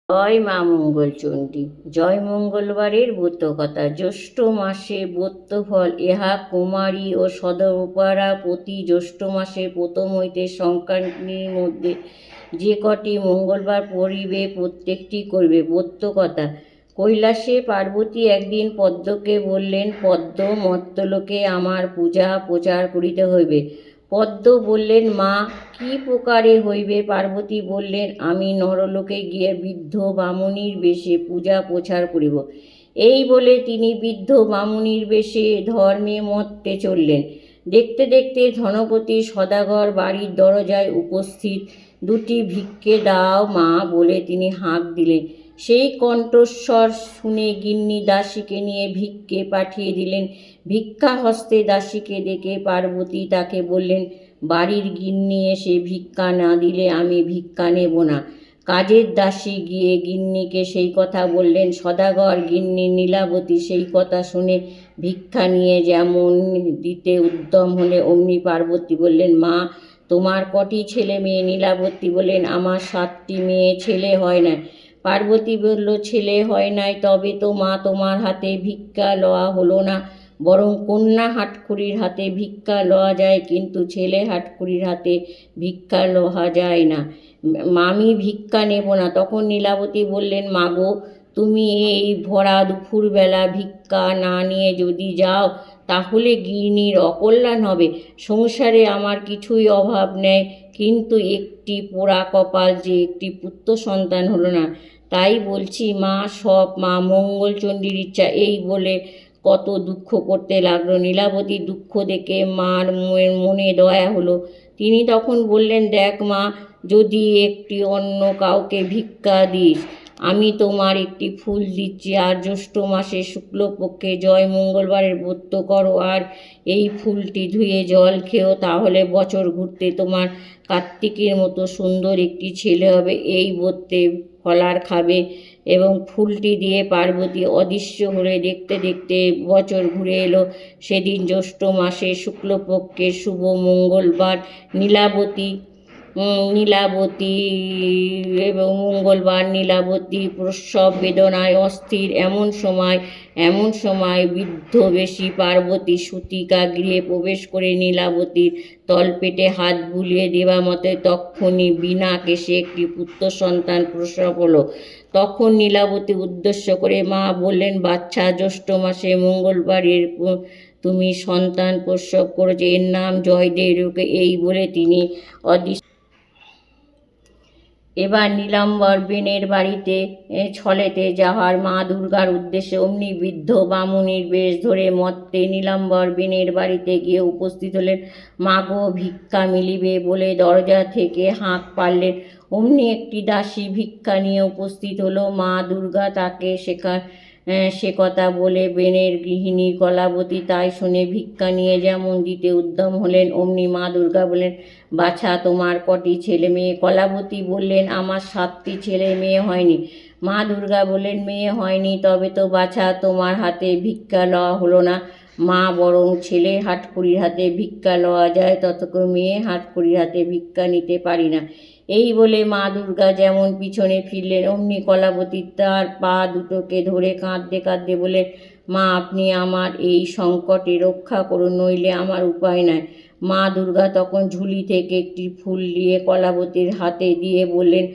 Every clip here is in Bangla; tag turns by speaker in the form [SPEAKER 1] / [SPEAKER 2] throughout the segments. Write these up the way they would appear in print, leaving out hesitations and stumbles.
[SPEAKER 1] জয় মা মঙ্গলচণ্ডী। জয় মঙ্গলবারের ব্রতকথা। জ্যৈষ্ঠ মাসে ব্রতফল ইহা কুমারী ও সদপারা প্রতি জ্যৈষ্ঠ মাসের প্রথম হইতে সংক্রান্তির মধ্যে যে কটি মঙ্গলবার পড়িবে প্রত্যেকটি করবে। ব্রতকথা। কৈলাসে পার্বতী একদিন পদ্মকে বললেন, পদ্ম, মর্ত্যলোকে আমার পূজা প্রচার করিতে হইবে। পদ্ম বললেন, মা, কি প্রকারে হইবে? পার্বতী বললেন, আমি নরলোকে গিয়ে বৃদ্ধ বামুনির বেশে পূজা প্রচার করিব। এই বলে তিনি বৃদ্ধ বামুনির বেশে ধর্মে মত্তে চললেন। দেখতে দেখতে ধনপতি সদাগর বাড়ির দরজায় উপস্থিত। দুটি ভিক্ষে দাও মা বলে তিনি হাঁক দিলেন। সেই কণ্ঠস্বর শুনে গিন্নি দাসীকে নিয়ে ভিক্ষে পাঠিয়ে দিলেন। ভিক্ষা হস্তে দাসীকে ডেকে পার্বতী তাকে বললেন, বাড়ির গিন্নি এসে ভিক্ষা না দিলে আমি ভিক্ষা নেব না। কাজের দাসী গিয়ে গিন্নিকে সেই কথা বললেন। সদাগর গিন্নি নীলাবতী সেই কথা শুনে ভিক্ষা নিয়ে যেমন দিতে উদ্যম হলে অমনি পার্বতী বললেন, মা, তোমার কটি ছেলে মেয়ে? নীলাবতী বললেন, আমার 7টি মেয়ে, ছেলে হয় না। পার্বতী বলল, ছেলে হয় নাই তবে তো মা তোমার হাতে ভিক্ষা লওয়া হলো না। বরং কন্যা হাটখড়ির হাতে ভিক্ষা লওয়া যায়, কিন্তু ছেলে হাটখড়ির হাতে ভিক্ষা লওয়া যায় না। আমি ভিক্ষা নেব না। তখন নীলাবতী বললেন, মাগো, তুমি এই ভরা দুপুরবেলা ভিক্ষা না নিয়ে যদি যাও তাহলে গৃহিণীর অকল্যাণ হবে। সংসারে আমার কিছুই অভাব নেই, কিন্তু একটি পোড়া কপাল যে একটি পুত্র সন্তান হলো না, তাই বলছি মা, সব মা মঙ্গলচণ্ডীর ইচ্ছা। এই বলে কত দুঃখ করতে লাগলো। নীলাবতীর দুঃখ দেখে মার মনে দয়া হলো। তিনি তখন বললেন, দেখ মা, যদি একটি অন্য কাউকে ভিক্ষা দিস, আমি তোমার একটি ফুল দিচ্ছি, আর জ্যৈষ্ঠ মাসে শুক্লপক্ষে জয় মঙ্গলবারের ব্রত করো, আর এই ফুলটি ধুয়ে জল খেও, তাহলে বছর ঘুরতে তোমার কার্তিকের মতো সুন্দর একটি ছেলে হবে। এই ব্রতে ফলার খাবে। এবং ফুলটি দিয়ে পার্বতী অদৃশ্য হয়ে দেখতে দেখতে বছর ঘুরে এলো। সেদিন জ্যৈষ্ঠ মাসে শুক্লপক্ষের শুভ মঙ্গলবার। নীলাবতী নীলাবতী এবং মঙ্গলবার নীলাবতী প্রসব বেদনায় অস্থির। এমন সময় বৃদ্ধ বেশি পার্বতী সূতিকা গৃহে প্রবেশ করে নীলাবতীর তলপেটে হাত বুলিয়ে দেওয়া মতে তক্ষুনি বিনা কেশে একটি পুত্র সন্তান প্রসব হলো। তখন নীলাবতী উদ্দেশ্য করে মা বললেন, বাচ্চা, জ্যৈষ্ঠ মাসে মঙ্গলবারের তুমি সন্তান প্রসব করেছে, এর নাম জয়দেব। এই বলে তিনি অদৃশ্য। এবার নীলাম্বর বেনের বাড়িতে ছলেতে যাওয়ার মা দুর্গার উদ্দেশ্যে অমনি বৃদ্ধ বামুনির বেশ ধরে মত্তে নীলাম্বর বেনের বাড়িতে গিয়ে উপস্থিত হলেন। মাগো, ভিক্ষা মিলিবে বলে দরজা থেকে হাঁক পারলেন। অমনি একটি দাসী ভিক্ষা নিয়ে উপস্থিত হলো। মা দুর্গা তাকে সে কথা বলে বেনের গৃহিণী কলাবতী তাই শুনে ভিক্ষা নিয়ে যেমন দিতে উদ্যম হলেন, অমনি মা দুর্গা বললেন, বাছা, তোমার কটি ছেলে মেয়ে? কলাবতী বললেন, আমার 7টি ছেলে মেয়ে হয়নি। মা দুর্গা বললেন, মেয়ে হয়নি তবে তো বাছা তোমার হাতে ভিক্ষা লওয়া হলো না। মা, বরং ছেলে হাটখড়ির হাতে ভিক্ষা লওয়া যায়, ততক্ষণ মেয়ে হাটখড়ির হাতে ভিক্ষা নিতে পারি না। এই বলে মা দুর্গা যেমন পিছনে ফিরলেন, অমনি কলাবতী তার পা দুটোকে ধরে কাঁদতে কাঁদতে বললেন, মা, আপনি আমার এই সংকটে রক্ষা করুন, নইলে আমার উপায় নাই। মা দুর্গা তখন ঝুলি থেকে একটি ফুল নিয়ে কলাবতীর হাতে দিয়ে বললেন,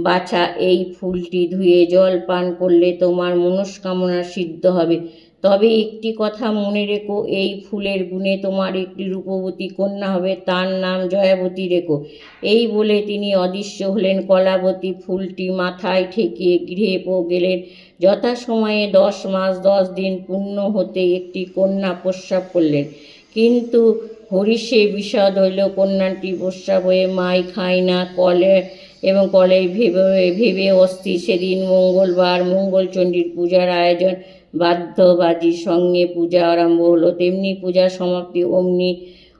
[SPEAKER 1] বাছা, এই ফুলটি ধুয়ে জল পান করলে তোমার মনস্কামনা সিদ্ধ হবে। তবে একটি কথা মনে রেখো, এই ফুলের গুণে তোমার একটি রূপবতী কন্যা হবে, তার নাম জয়াবতী রেখো। এই বলে তিনি অদৃশ্য হলেন। কলাবতী ফুলটি মাথায় ঠেকিয়ে গৃহে গেলেন। যথাসময়ে 10 মাস 10 দিন পূর্ণ হতে একটি কন্যা প্রস্রাব করলেন। কিন্তু হরিষে বিষাদ হইল। কন্যাটি প্রস্রাব হয়ে মাই খায় না, কলে ভেবে অস্থির। সেদিন মঙ্গলবার, মঙ্গলচণ্ডীর পূজার আয়োজন। বাদ্যবাজির সঙ্গে পূজা আরম্ভ হলো। তেমনি পূজার সমাপ্তি।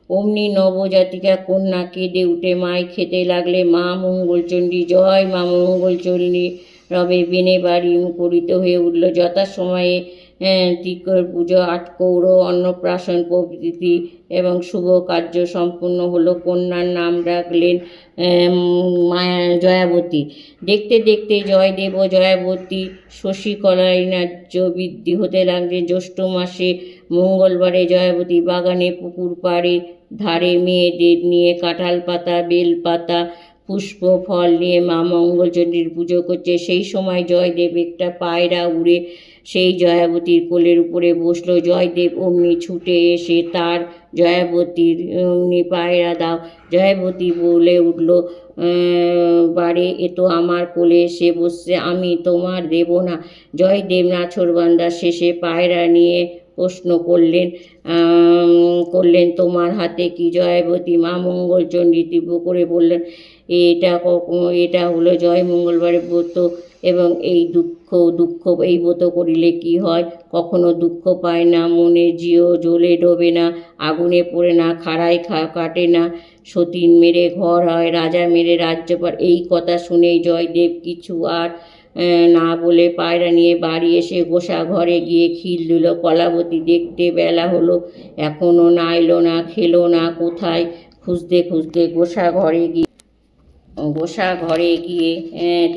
[SPEAKER 1] অমনি নবজাতিকা কন্যা কেঁদে উঠে মায় খেতে লাগলে, মা মঙ্গলচণ্ডী জয়, মা মঙ্গলচণ্ডী রবে। বেনে বাড়ি মুখরিত হয়ে উঠল। যথাসময়ে তিকর পুজো, আটকৌড়, অন্নপ্রাশন প্রভৃতি এবং শুভ কার্য সম্পূর্ণ হলো। কন্যার নাম রাখলেন মায়া জয়াবতী। দেখতে দেখতে জয়দেব ও জয়াবতী শশীকলাইনার্য বৃদ্ধি হতে লাগছে। জ্যৈষ্ঠ মাসে মঙ্গলবারে জয়াবতী বাগানে পুকুর পাড়ে ধারে মেয়েদের নিয়ে কাঁঠাল পাতা, বেল পাতা, পুষ্প ফল নিয়ে মা মঙ্গলচণ্ডীর পুজো করছে। সেই সময় জয়দেব একটা পায়রা উড়ে সেই জয়াবতীর কোলের উপরে বসলো। জয়দেব অমনি ছুটে এসে তার জয়াবতীর অমনি পায়রা দাও। জয়াবতী বলে উঠল, বারে এ তো আমার কোলে এসে বসছে, আমি তোমার দেব না। জয়দেব নাছোড়বান্দা শেষে পায়রা নিয়ে প্রশ্ন করলেন তোমার হাতে কি? জয়াবতী মা মঙ্গলচণ্ডী তীব্র করে বললেন, এটা হলো জয় মঙ্গলবারের ব্রত, এবং এই দুঃখ এই ব্রত করিলে কি হয়? কখনো দুঃখ পায় না, মনে জিও জ্বলে ডোবে না, আগুনে পড়ে না, খাড়ায় কাটে না, সতীন মেরে ঘর হয়, রাজা মেরে রাজ্য পায়। এই কথা শুনেই জয়দেব কিছু আর না বলে পায়রা নিয়ে বাড়ি এসে গোসা ঘরে গিয়ে খিল দিল। কলাবতী দেখতে বেলা হলো, এখনও না এলো না, খেলো না। কোথায় খুঁজতে খুঁজতে গোসা ঘরে গিয়ে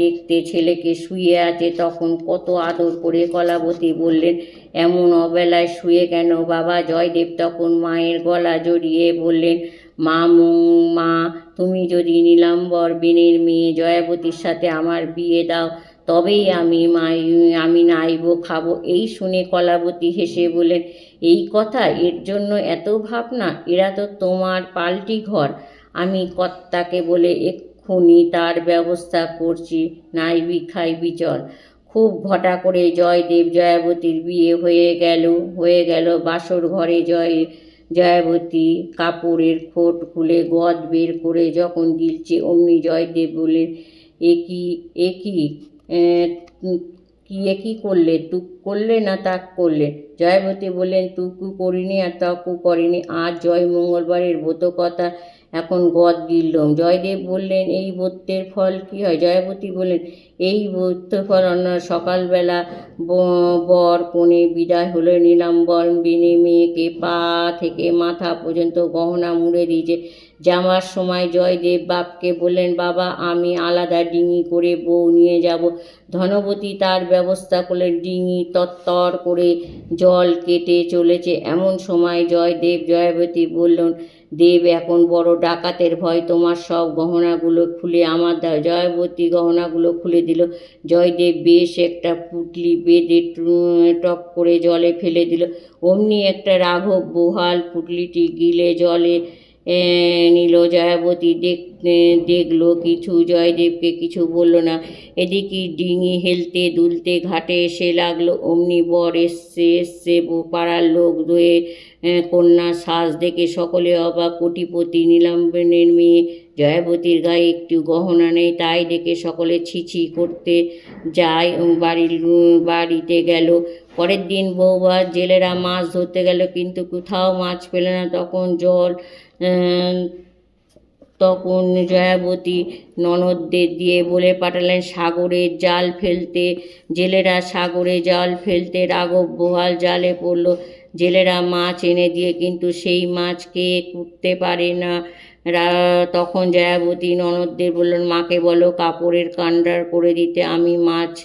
[SPEAKER 1] দেখতে ছেলেকে শুয়ে আছে। তখন কত আদর করে কলাবতী বললেন, এমন অবেলায় শুয়ে কেন বাবা? জয়দেব তখন মায়ের গলা জড়িয়ে বললেন, মা, তুমি যদি নীলাম্বর বেনের মেয়ে জয়াবতীর সাথে আমার বিয়ে দাও, তবেই আমি নাইব খাবো। এই শুনে কলাবতী হেসে বললেন, এই কথা? এর জন্য এত ভাবনা? এরা তো তোমার পাল্টি ঘর। আমি কর্তাকে বলে এক্ষুনি তার ব্যবস্থা করছি, নাইবি খাইবি চল। খুব ঘটা করে জয়দেব জয়াবতীর বিয়ে হয়ে গেল। বাসর ঘরে জয়াবতী কাপড়ের খোট খুলে গদ বের করে যখন গিলছে, অমনি জয়দেব বললেন, এ কি করলে? তুক করলে না তাক করলে? জয়াবতী বললেন, তুকু করিনি আর তাকু করিনি, আজ জয় মঙ্গলবারের ব্রত কথা, এখন গদ গিললুম। জয়দেব বললেন, এই ব্রতের ফল কী হয়? জয়াবতী বললেন, এই ব্রতের ফল সকালবেলা বর কনে বিদায় হলো। নীলাম্বর বেনে মেয়েকে পা থেকে মাথা পর্যন্ত গহনা মুড়ে দিয়েছে। যাওয়ার সময় জয়দেব বাপকে বললেন, বাবা, আমি আলাদা ডিঙি করে বউ নিয়ে যাব। ধনবতী তার ব্যবস্থা করলেন। ডিঙি তরতর করে জল কেটে চলেছে। এমন সময় জয়াবতী বললেন, দেব এখন বড় ডাকাতের ভয়, তোমার সব গহনাগুলো খুলে আমার দাও। জয়াবতী গহনাগুলো খুলে দিল। জয়দেব বেশ একটা পুঁটলি বেঁধে টপ করে জলে ফেলে দিল। অমনি একটা রাঘব বহাল পুঁটলিটি গিলে জলে নিল। জয়াবতী দেখলো কিছু, জয়দেবকে কিছু বলল না। এদিকে ডিঙি হেলতে দুলতে ঘাটে এসে লাগলো। অমনি বর এসছে। পাড়ার লোক দয়ে কন্যা সাজ দেখে সকলে অবাক। কোটিপতি নীলাম্বরের মেয়ে, জয়াবতীর গায়ে একটু গহনা নেই, তাই দেখে সকলে ছিছি করতে যায়। বাড়িতে গেল। পরের দিন বউভাত জেলেরা মাছ ধরতে গেল, কিন্তু কোথাও মাছ পেল না। তখন জয়াবতী ননদদের দিয়ে বলে পাঠালেন সাগরে জাল ফেলতে। জেলেরা সাগরে জাল ফেলতে রাঘব বহাল জালে পড়ল। জেলেরা মাছ এনে দিয়ে কিন্তু সেই মাছ কে কুটতে পারে না। তখন জয়াবতী ননদদের বললেন, মাকে বলো কাপড়ের কান্ডার করে দিতে, আমি মাছ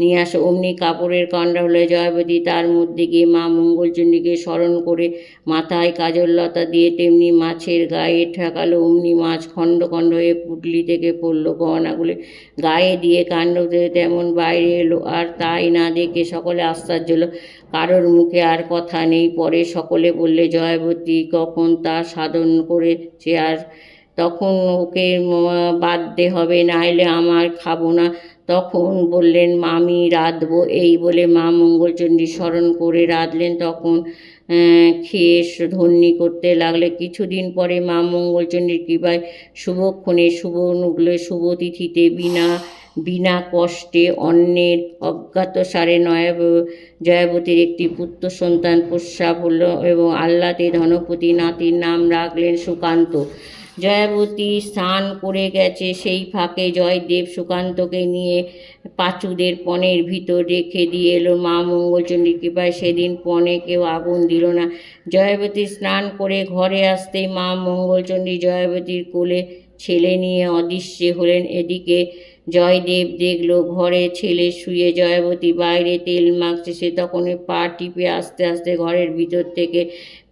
[SPEAKER 1] নিয়ে আসো। অমনি কাপড়ের কান্ডা হলে জয়াবতী তার মধ্যে গিয়ে মা মঙ্গলচণ্ডীকে স্মরণ করে মাথায় কাজললতা দিয়ে তেমনি মাছের গায়ে ঠেকালো। অমনি মাছ খণ্ড খণ্ড হয়ে পুঁটলি থেকে পড়ল। গহনাগুলি গায়ে দিয়ে কাণ্ড তেমন বাইরে এলো। আর তাই না দেখে সকলে আশ্চর্য হলো। কারোর মুখে আর কথা নেই। পরে সকলে বললে, জয়াবতী কখন তা সাধন করেছে, আর তখন ওকে বাঁধতে হবে, নাইলে আমার খাবো না। তখন বললেন, আমি রাঁধবো। এই বলে মা মঙ্গলচণ্ডী স্মরণ করে রাঁধলেন। তখন খেয়ে ধন্যি করতে লাগলে। কিছুদিন পরে মা মঙ্গলচণ্ডীর কৃপায় শুভক্ষণে শুভ তিথিতে বিনা কষ্টে অন্যের অজ্ঞাতসারে জয়াবতীর একটি পুত্র সন্তান প্রস্রাব হল, এবং আহ্লাদে ধনপতি নাতির নাম রাখলেন সুকান্ত। জয়াবতী স্নান করে গেছে, সেই ফাঁকে জয়দেব সুকান্তকে নিয়ে পাঁচুদের পণের ভিতর রেখে দিয়ে এলো। মা মঙ্গলচণ্ডীর কৃপায় সেদিন পণে কেউ আগুন দিল না। জয়াবতী স্নান করে ঘরে আসতেই মা মঙ্গলচণ্ডী জয়াবতীর কোলে ছেলে নিয়ে অদৃশ্য হলেন। এদিকে জয়দেব দেখল ঘরে ছেলে শুয়ে, জয়াবতী বাইরে তেল মাখছে। সে তখনই পা টিপে আস্তে আস্তে ঘরের ভিতর থেকে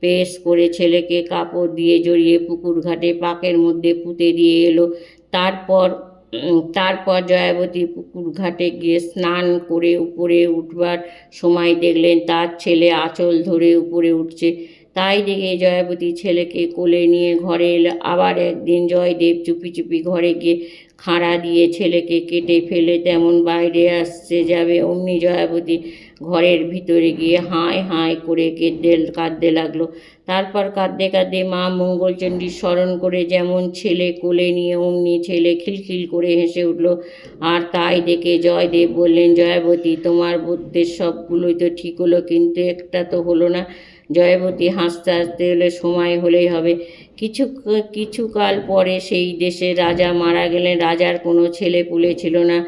[SPEAKER 1] পেশ করে ছেলেকে কাপড় দিয়ে জড়িয়ে পুকুর ঘাটে পাকের মধ্যে পুঁতে দিয়ে এলো। তারপর জয়াবতী পুকুর ঘাটে গিয়ে স্নান করে উপরে উঠবার সময় দেখলেন তার ছেলে আঁচল ধরে উপরে উঠছে। তাই দেখে জয়াবতী ছেলেকে কোলে নিয়ে ঘরে এলো। আবার একদিন জয়দেব চুপি চুপি ঘরে গিয়ে খাঁড়া দিয়ে ছেলেকে কেটে ফেলে তেমন বাইরে আসতে যাবে, অমনি জয়াবতী ঘরের ভিতরে গিয়ে হায় হায় করে কাঁদতে লাগলো। তারপর কাঁদতে কাঁদতে মা মঙ্গলচণ্ডীর স্মরণ করে যেমন ছেলে কোলে নিয়ে অমনি ছেলে খিলখিল করে হেসে উঠল। আর তাই দেখে জয়দেব বললেন, জয়াবতী, তোমার বুদ্ধের সবগুলোই তো ঠিক হলো, কিন্তু একটা তো হলো না। জয়াবতী হাসতে হাসতে হলে সময় হলেই হবে। কিছুকাল পরে সেই দেশের রাজা মারা গেলেন। রাজার কোনো ছেলে পুলে ছিল না।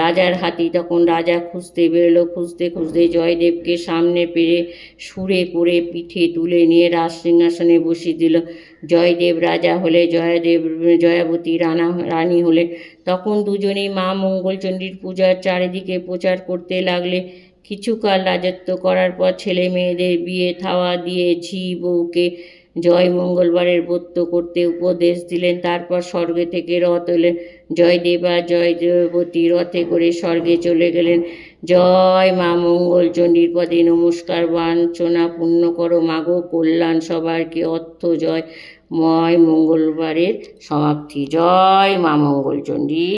[SPEAKER 1] রাজার হাতি তখন রাজা খুঁজতে বেরোলো। খুঁজতে খুঁজতে জয়দেবকে সামনে পেরে সুরে করে পিঠে তুলে নিয়ে রাজসিংহাসনে বসিয়ে দিল। জয়দেব রাজা হলে জয়াবতী রানী হলে। তখন দুজনেই মা মঙ্গলচণ্ডীর পূজার চারিদিকে প্রচার করতে লাগলে। কিছুকাল রাজত্ব করার পর ছেলে মেয়েদের বিয়ে থাওয়া দিয়ে ঝি বউকে জয় মঙ্গলবারের ব্রত করতে উপদেশ দিলেন। তারপর স্বর্গে থেকে রথ এলেন। জয়দেব আর জয়বতী রথে করে স্বর্গে চলে গেলেন। জয় মা মঙ্গলচণ্ডীর পদে নমস্কার, বাঞ্ছনা পূর্ণ করো মাগো, কল্যাণ সবার কি অর্থ জয় মঙ্গলবারের সমাপ্তি। জয় মা মঙ্গলচণ্ডী।